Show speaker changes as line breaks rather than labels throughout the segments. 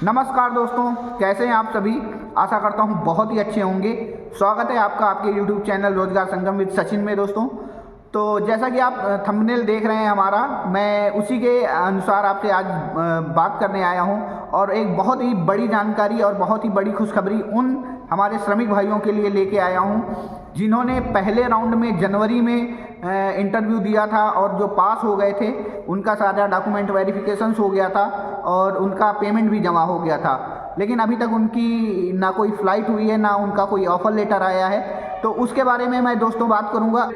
नमस्कार दोस्तों, कैसे हैं आप सभी। आशा करता हूं बहुत ही अच्छे होंगे। स्वागत है आपका आपके YouTube चैनल रोजगार संगम विद सचिन में। दोस्तों, तो जैसा कि आप थंबनेल देख रहे हैं हमारा, मैं उसी के अनुसार आपसे आज बात करने आया हूं और एक बहुत ही बड़ी जानकारी और बहुत ही बड़ी खुशखबरी उन हमारे श्रमिक भाइयों के लिए लेके आया हूं जिन्होंने पहले राउंड में जनवरी में इंटरव्यू दिया था और जो पास हो गए थे उनका सारा डॉक्यूमेंट वेरिफिकेशंस हो गया था और उनका पेमेंट भी जमा हो गया था, लेकिन अभी तक उनकी ना कोई फ़्लाइट हुई है ना उनका कोई ऑफ़र लेटर आया है। तो उसके बारे में मैं दोस्तों बात करूंगा।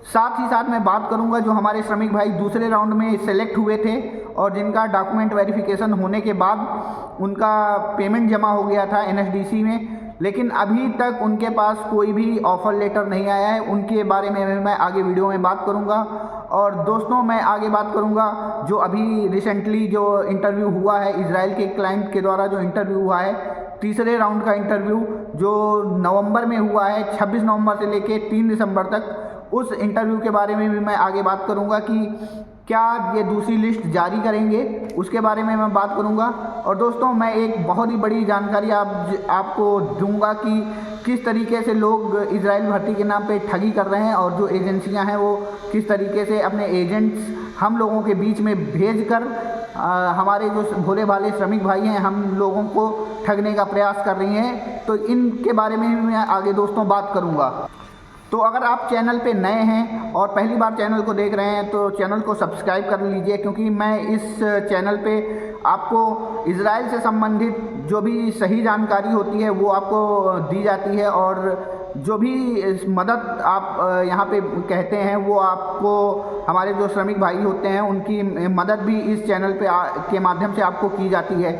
साथ ही साथ मैं बात करूंगा जो हमारे श्रमिक भाई दूसरे राउंड में सेलेक्ट हुए थे और जिनका डॉक्यूमेंट वेरिफिकेशन होने के बाद उनका पेमेंट जमा हो गया था NSDC में, लेकिन अभी तक उनके पास कोई भी ऑफ़र लेटर नहीं आया है। उनके बारे में मैं आगे वीडियो में बात करूंगा। और दोस्तों, मैं आगे बात करूंगा जो अभी रिसेंटली जो इंटरव्यू हुआ है इजराइल के क्लाइंट के द्वारा, जो इंटरव्यू हुआ है तीसरे राउंड का इंटरव्यू जो नवंबर में हुआ है, 26 नवंबर से लेके 3 दिसंबर तक, उस इंटरव्यू के बारे में भी मैं आगे बात करूंगा कि क्या ये दूसरी लिस्ट जारी करेंगे, उसके बारे में मैं बात करूंगा। और दोस्तों, मैं एक बहुत ही बड़ी जानकारी आपको दूंगा कि किस तरीके से लोग इजराइल भर्ती के नाम पे ठगी कर रहे हैं और जो एजेंसियां हैं वो किस तरीके से अपने एजेंट्स हम लोगों के बीच में भेजकर हमारे जो भोले भाले श्रमिक भाई हैं हम लोगों को ठगने का प्रयास कर रही हैं। तो इनके बारे में भी मैं आगे दोस्तों बात करूंगा। तो अगर आप चैनल पे नए हैं और पहली बार चैनल को देख रहे हैं तो चैनल को सब्सक्राइब कर लीजिए, क्योंकि मैं इस चैनल पे आपको इजराइल से संबंधित जो भी सही जानकारी होती है वो आपको दी जाती है और जो भी मदद आप यहाँ पे कहते हैं वो आपको हमारे जो श्रमिक भाई होते हैं उनकी मदद भी इस चैनल पे के माध्यम से आपको की जाती है।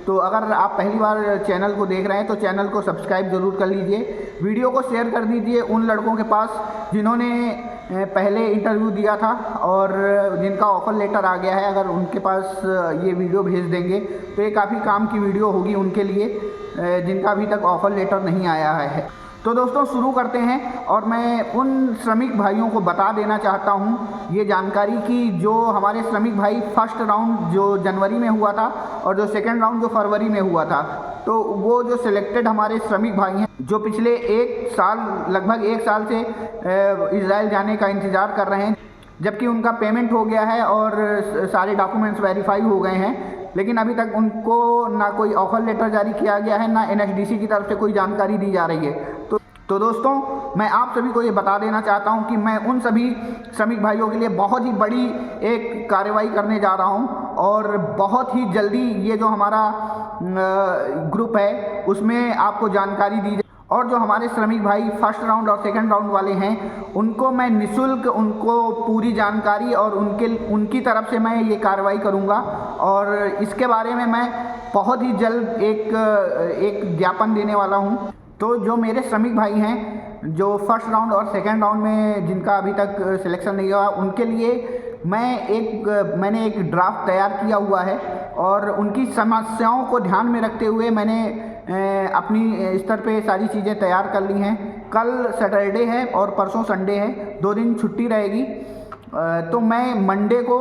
तो अगर आप पहली बार चैनल को देख रहे हैं तो चैनल को सब्सक्राइब ज़रूर कर लीजिए, वीडियो को शेयर कर दीजिए उन लड़कों के पास जिन्होंने पहले इंटरव्यू दिया था और जिनका ऑफ़र लेटर आ गया है। अगर उनके पास ये वीडियो भेज देंगे तो ये काफ़ी काम की वीडियो होगी उनके लिए जिनका अभी तक ऑफ़र लेटर नहीं आया है। तो दोस्तों, शुरू करते हैं और मैं उन श्रमिक भाइयों को बता देना चाहता हूं ये जानकारी कि जो हमारे श्रमिक भाई फर्स्ट राउंड जो जनवरी में हुआ था और जो सेकंड राउंड जो फरवरी में हुआ था, तो वो जो सिलेक्टेड हमारे श्रमिक भाई हैं जो पिछले लगभग एक साल से इजराइल जाने का इंतज़ार कर रहे हैं, जबकि उनका पेमेंट हो गया है और सारे डॉक्यूमेंट्स वेरीफाई हो गए हैं, लेकिन अभी तक उनको ना कोई ऑफ़र लेटर जारी किया गया है ना NSDC की तरफ से कोई जानकारी दी जा रही है। तो दोस्तों, मैं आप सभी को ये बता देना चाहता हूं कि मैं उन सभी श्रमिक भाइयों के लिए बहुत ही बड़ी एक कार्रवाई करने जा रहा हूं और बहुत ही जल्दी ये जो हमारा ग्रुप है उसमें आपको जानकारी दी जाए। और जो हमारे श्रमिक भाई फर्स्ट राउंड और सेकंड राउंड वाले हैं उनको मैं निःशुल्क उनको पूरी जानकारी और उनकी तरफ से मैं ये कार्रवाई करूँगा और इसके बारे में मैं बहुत ही जल्द एक ज्ञापन देने वाला हूँ। तो जो मेरे श्रमिक भाई हैं जो फर्स्ट राउंड और सेकंड राउंड में जिनका अभी तक सिलेक्शन नहीं हुआ, उनके लिए मैंने एक ड्राफ्ट तैयार किया हुआ है और उनकी समस्याओं को ध्यान में रखते हुए मैंने अपनी स्तर पे सारी चीज़ें तैयार कर ली हैं। कल सैटरडे है और परसों संडे है, 2 दिन छुट्टी रहेगी। तो मैं मंडे को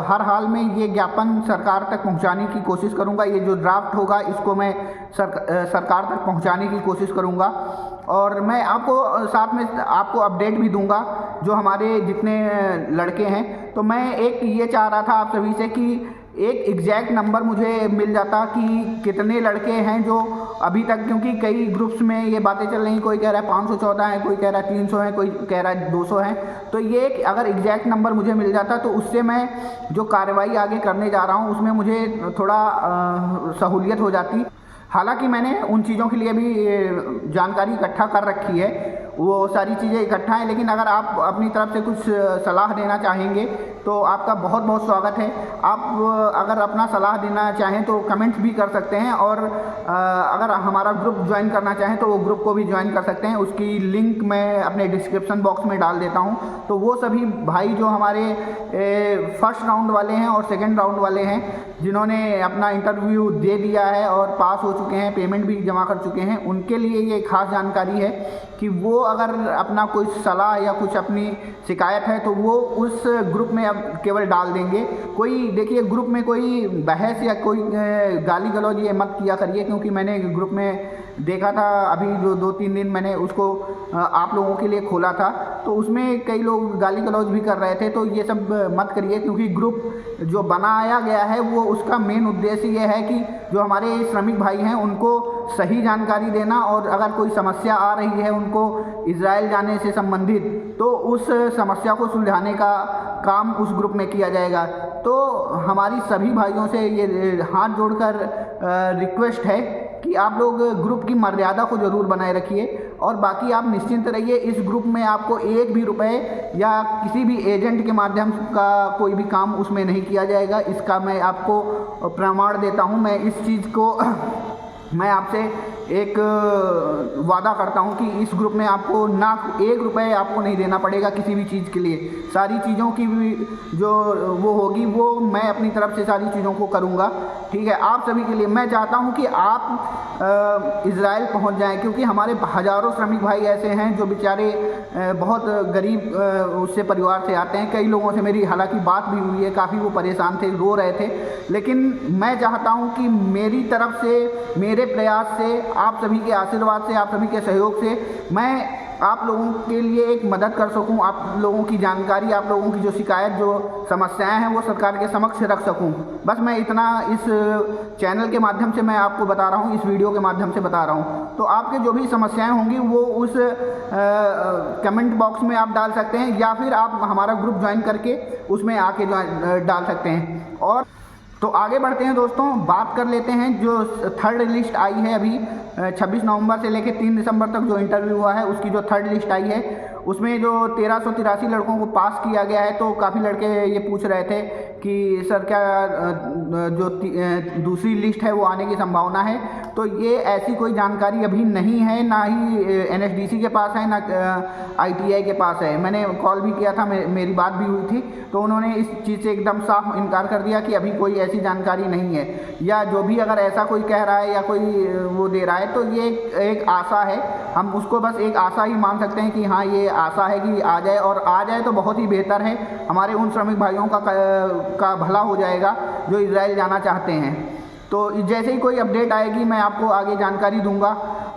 हर हाल में ये ज्ञापन सरकार तक पहुंचाने की कोशिश करूंगा। ये जो ड्राफ्ट होगा इसको मैं सरकार तक पहुंचाने की कोशिश करूंगा और मैं आपको साथ में आपको अपडेट भी दूंगा जो हमारे जितने लड़के हैं। तो मैं ये चाह रहा था आप सभी से कि एक एग्जैक्ट नंबर मुझे मिल जाता कि कितने लड़के हैं जो अभी तक, क्योंकि कई ग्रुप्स में ये बातें चल रही, कोई कह रहा है 514 है, कोई कह रहा है 300 है, कोई कह रहा है 200 है। तो ये अगर एग्जैक्ट नंबर मुझे मिल जाता तो उससे मैं जो कार्रवाई आगे करने जा रहा हूँ उसमें मुझे थोड़ा सहूलियत हो जाती। हालांकि मैंने उन चीज़ों के लिए भी जानकारी इकट्ठा कर रखी है, वो सारी चीज़ें इकट्ठा हैं, लेकिन अगर आप अपनी तरफ से कुछ सलाह देना चाहेंगे तो आपका बहुत बहुत स्वागत है। आप अगर अपना सलाह देना चाहें तो कमेंट्स भी कर सकते हैं और अगर हमारा ग्रुप ज्वाइन करना चाहें तो वो ग्रुप को भी ज्वाइन कर सकते हैं। उसकी लिंक मैं अपने डिस्क्रिप्शन बॉक्स में डाल देता हूं। तो वो सभी भाई जो हमारे फर्स्ट राउंड वाले हैं और सेकेंड राउंड वाले हैं जिन्होंने अपना इंटरव्यू दे दिया है और पास हो चुके हैं, पेमेंट भी जमा कर चुके हैं, उनके लिए ये खास जानकारी है कि वो अगर अपना कोई सलाह या कुछ अपनी शिकायत है तो वो उस ग्रुप में अब केवल डाल देंगे। कोई देखिए ग्रुप में कोई बहस या कोई गाली गलौज ये मत किया करिए, क्योंकि मैंने ग्रुप में देखा था अभी जो 2-3 दिन मैंने उसको आप लोगों के लिए खोला था, तो उसमें कई लोग गाली गलौज भी कर रहे थे। तो ये सब मत करिए, क्योंकि ग्रुप जो बनाया गया है वो उसका मेन उद्देश्य ये है कि जो हमारे श्रमिक भाई हैं उनको सही जानकारी देना, और अगर कोई समस्या आ रही है उनको इजराइल जाने से संबंधित, तो उस समस्या को सुलझाने का काम उस ग्रुप में किया जाएगा। तो हमारी सभी भाइयों से ये हाथ जोड़कर रिक्वेस्ट है कि आप लोग ग्रुप की मर्यादा को ज़रूर बनाए रखिए, और बाकी आप निश्चिंत रहिए, इस ग्रुप में आपको एक भी रुपए या किसी भी एजेंट के माध्यम का कोई भी काम उसमें नहीं किया जाएगा। इसका मैं आपको प्रमाण देता हूं। मैं इस चीज़ को मैं आपसे एक वादा करता हूं कि इस ग्रुप में आपको ना एक रुपए आपको नहीं देना पड़ेगा किसी भी चीज़ के लिए। सारी चीज़ों की भी जो वो होगी वो मैं अपनी तरफ से सारी चीज़ों को करूंगा, ठीक है। आप सभी के लिए मैं चाहता हूं कि आप इजराइल पहुंच जाएं, क्योंकि हमारे हज़ारों श्रमिक भाई ऐसे हैं जो बेचारे बहुत गरीब उससे परिवार से आते हैं। कई लोगों से मेरी हालांकि बात भी हुई है, काफ़ी वो परेशान थे, रो रहे थे, लेकिन मैं चाहता हूं कि मेरी तरफ से, मेरे प्रयास से, आप सभी के आशीर्वाद से, आप सभी के सहयोग से मैं आप लोगों के लिए एक मदद कर सकूं, आप लोगों की जानकारी, आप लोगों की जो शिकायत, जो समस्याएं हैं वो सरकार के समक्ष रख सकूं। बस मैं इतना इस चैनल के माध्यम से मैं आपको बता रहा हूं, इस वीडियो के माध्यम से बता रहा हूं। तो आपके जो भी समस्याएं होंगी वो उस कमेंट बॉक्स में आप डाल सकते हैं, या फिर आप हमारा ग्रुप ज्वाइन करके उसमें आके डाल सकते हैं। और तो आगे बढ़ते हैं दोस्तों, बात कर लेते हैं जो थर्ड लिस्ट आई है अभी 26 नवंबर से लेकर 3 दिसंबर तक जो इंटरव्यू हुआ है उसकी जो थर्ड लिस्ट आई है उसमें जो 1383 लड़कों को पास किया गया है। तो काफ़ी लड़के ये पूछ रहे थे कि सर क्या जो दूसरी लिस्ट है वो आने की संभावना है। तो ये ऐसी कोई जानकारी अभी नहीं है, ना ही NSDC के पास है, ना ITI के पास है। मैंने कॉल भी किया था, मेरी बात भी हुई थी, तो उन्होंने इस चीज़ से एकदम साफ इनकार कर दिया कि अभी कोई ऐसी जानकारी नहीं है, या जो भी अगर ऐसा कोई कह रहा है या कोई वो दे रहा है तो ये एक आशा है। हम उसको बस एक आशा ही मान सकते हैं कि हाँ ये आशा है कि आ जाए, और आ जाए तो बहुत ही बेहतर है। हमारे उन श्रमिक भाइयों का भला हो जाएगा जो इजराइल जाना चाहते हैं। तो जैसे ही कोई अपडेट आएगी मैं आपको आगे जानकारी दूंगा।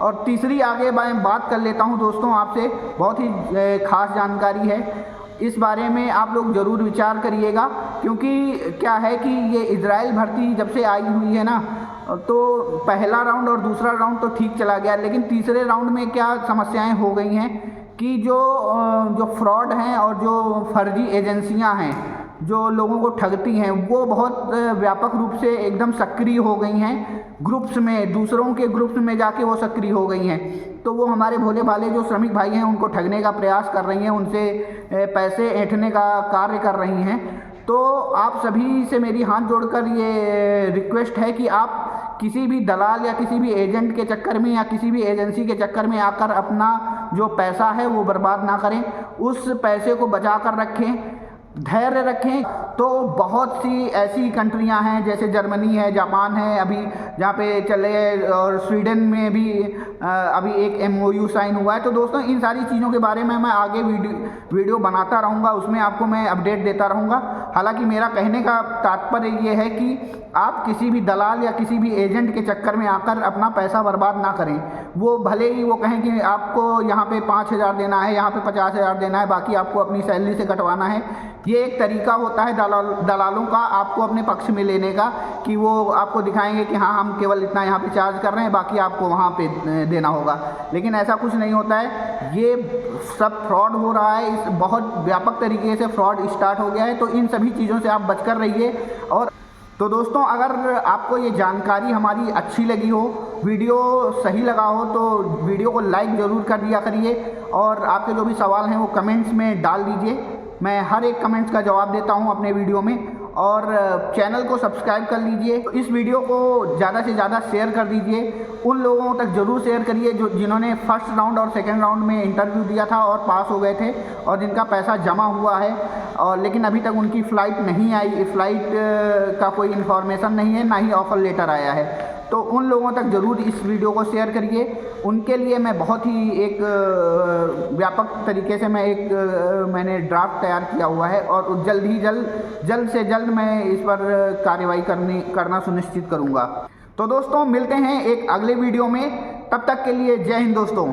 और तीसरी आगे मैं बात कर लेता हूं दोस्तों आपसे, बहुत ही खास जानकारी है, इस बारे में आप लोग ज़रूर विचार करिएगा। क्योंकि क्या है कि ये इजराइल भर्ती जब से आई हुई है ना, तो पहला राउंड और दूसरा राउंड तो ठीक चला गया, लेकिन तीसरे राउंड में क्या समस्याएं हो गई हैं कि जो फ्रॉड हैं और जो फर्जी एजेंसियां हैं जो लोगों को ठगती हैं वो बहुत व्यापक रूप से एकदम सक्रिय हो गई हैं। ग्रुप्स में, दूसरों के ग्रुप्स में जाके वो सक्रिय हो गई हैं। तो वो हमारे भोले भाले जो श्रमिक भाई हैं उनको ठगने का प्रयास कर रही हैं, उनसे पैसे ऐंठने का कार्य कर रही हैं। तो आप सभी से मेरी हाथ जोड़कर ये रिक्वेस्ट है कि आप किसी भी दलाल या किसी भी एजेंट के चक्कर में या किसी भी एजेंसी के चक्कर में आकर अपना जो पैसा है वो बर्बाद ना करें, उस पैसे को बचा कर रखें, धैर्य रखें। तो बहुत सी ऐसी कंट्रियां हैं जैसे जर्मनी है, जापान है अभी जहाँ पे चले, और स्वीडन में भी अभी एक MOU साइन हुआ है। तो दोस्तों इन सारी चीज़ों के बारे में मैं आगे वीडियो बनाता रहूँगा, उसमें आपको मैं अपडेट देता रहूँगा। हालांकि मेरा कहने का तात्पर्य ये है कि आप किसी भी दलाल या किसी भी एजेंट के चक्कर में आकर अपना पैसा बर्बाद ना करें। वो भले ही वो कहें कि आपको यहाँ पे 5,000 देना है, यहाँ पे 50,000 देना है, बाकी आपको अपनी सैलरी से कटवाना है। ये एक तरीका होता है दलालों का आपको अपने पक्ष में लेने का, कि वो आपको दिखाएंगे कि हाँ हम केवल इतना यहाँ पे चार्ज कर रहे हैं, बाकी आपको वहाँ पे देना होगा। लेकिन ऐसा कुछ नहीं होता है, ये सब फ्रॉड हो रहा है, इस बहुत व्यापक तरीके से फ्रॉड स्टार्ट हो गया है। तो इन सभी चीज़ों से आप बचकर रहिए। और तो दोस्तों अगर आपको ये जानकारी हमारी अच्छी लगी हो, वीडियो सही लगा हो, तो वीडियो को लाइक ज़रूर कर दिया करिए, और आपके जो भी सवाल हैं वो कमेंट्स में डाल दीजिए। मैं हर एक कमेंट्स का जवाब देता हूं अपने वीडियो में। और चैनल को सब्सक्राइब कर लीजिए। तो इस वीडियो को ज़्यादा से ज़्यादा शेयर कर दीजिए, उन लोगों तक ज़रूर शेयर करिए जिन्होंने फर्स्ट राउंड और सेकेंड राउंड में इंटरव्यू दिया था और पास हो गए थे, और जिनका पैसा जमा हुआ है, और लेकिन अभी तक उनकी फ़्लाइट नहीं आई, फ़्लाइट का कोई इन्फॉर्मेशन नहीं है, ना ही ऑफ़र लेटर आया है। तो उन लोगों तक ज़रूर इस वीडियो को शेयर करिए। उनके लिए मैं बहुत ही एक व्यापक तरीके से मैंने ड्राफ्ट तैयार किया हुआ है और जल्द से जल्द मैं इस पर कार्रवाई करना सुनिश्चित करूँगा। तो दोस्तों मिलते हैं एक अगले वीडियो में, तब तक के लिए जय हिंद दोस्तों।